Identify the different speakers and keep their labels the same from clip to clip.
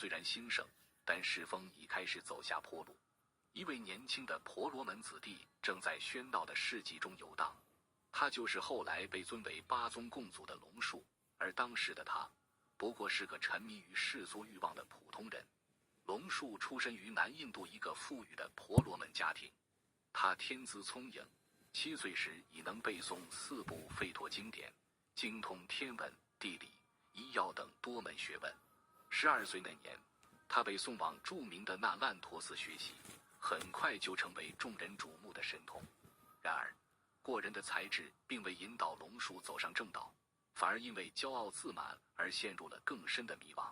Speaker 1: 虽然兴盛，但世风已开始走下坡路。一位年轻的婆罗门子弟正在喧闹的市集中游荡，他就是后来被尊为八宗共祖的龙树，而当时的他不过是个沉迷于世俗欲望的普通人。龙树出身于南印度一个富裕的婆罗门家庭，他天资聪颖，7岁时已能背诵4部吠陀经典，精通天文、地理、医药等多门学问。12岁那年，他被送往著名的那烂陀寺学习，很快就成为众人瞩目的神童。然而，过人的才智并未引导龙树走上正道，反而因为骄傲自满而陷入了更深的迷惘。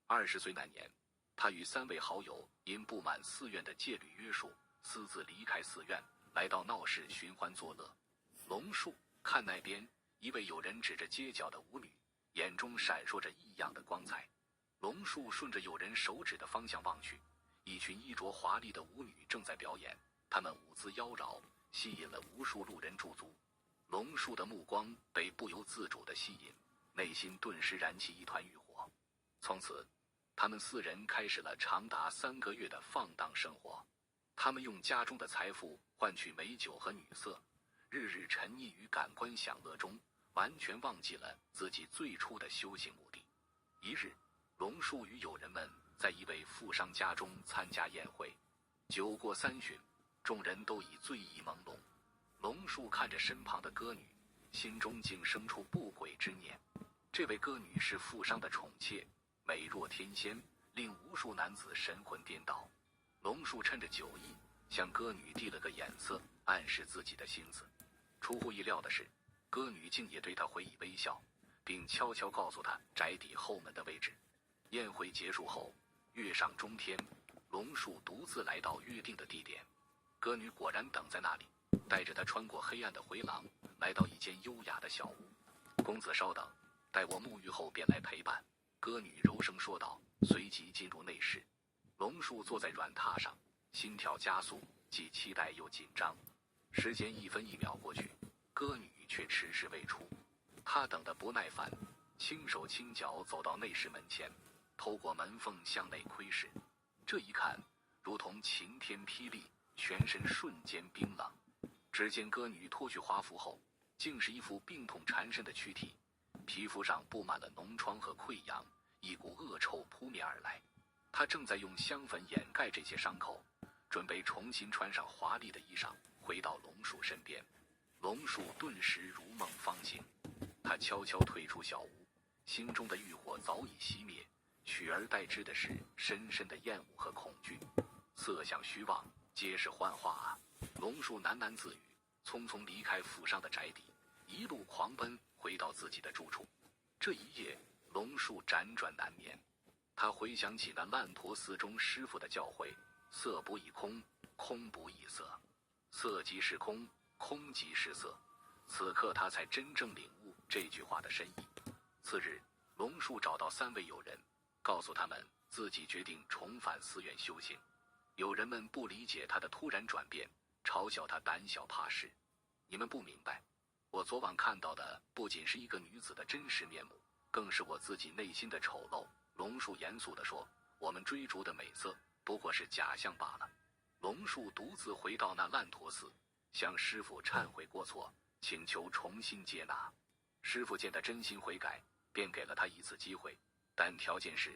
Speaker 1: 20岁那年，他与3位好友因不满寺院的戒律约束，私自离开寺院，来到闹市寻欢作乐。龙树看那边，一位有人指着街角的舞女，眼中闪烁着异样的光彩。龙树顺着有人手指的方向望去，一群衣着华丽的舞女正在表演，她们舞姿妖娆，吸引了无数路人驻足。龙树的目光被不由自主地吸引，内心顿时燃起一团欲火。从此，他们4人开始了长达3个月的放荡生活。他们用家中的财富换取美酒和女色，日日沉溺于感官享乐中，完全忘记了自己最初的修行目的。一日，龙树与友人们在一位富商家中参加宴会，酒过3巡，众人都已醉意朦胧。龙树看着身旁的歌女，心中竟生出不轨之念。这位歌女是富商的宠妾，美若天仙，令无数男子神魂颠倒。龙树趁着酒意，向歌女递了个眼色，暗示自己的心思。出乎意料的是，歌女竟也对他回以微笑，并悄悄告诉他宅邸后门的位置。宴会结束后，月上中天，龙树独自来到约定的地点。歌女果然等在那里，带着他穿过黑暗的回廊，来到一间优雅的小屋。公子稍等，待我沐浴后便来陪伴。歌女柔声说道，随即进入内室。龙树坐在软榻上，心跳加速，既期待又紧张。时间1分1秒过去，歌女却迟迟未出。他等得不耐烦，轻手轻脚走到内室门前，透过门缝向内窥视。这一看如同晴天霹雳，全身瞬间冰冷。只见歌女脱去华服后，竟是一副病痛缠身的躯体，皮肤上布满了脓疮和溃疡，一股恶臭扑面而来。她正在用香粉掩盖这些伤口，准备重新穿上华丽的衣裳，回到龙树身边。龙树顿时如梦方醒，他悄悄退出小屋，心中的欲火早已熄灭，取而代之的是深深的厌恶和恐惧。色相虚妄，皆是幻化啊！龙树喃喃自语，匆匆离开富商的宅邸，一路狂奔回到自己的住处。这一夜，龙树辗转难眠。他回想起那烂陀寺中师父的教诲：色不异空，空不异色，色即是空，空即是色。此刻他才真正领悟这句话的深意。次日，龙树找到3位友人，告诉他们自己决定重返寺院修行。友人们不理解他的突然转变，嘲笑他胆小怕事。你们不明白，我昨晚看到的不仅是一个女子的真实面目，更是我自己内心的丑陋。龙树严肃地说，我们追逐的美色不过是假象罢了。龙树独自回到那烂陀寺，向师父忏悔过错，请求重新接纳。师父见他真心悔改，便给了他一次机会，但条件是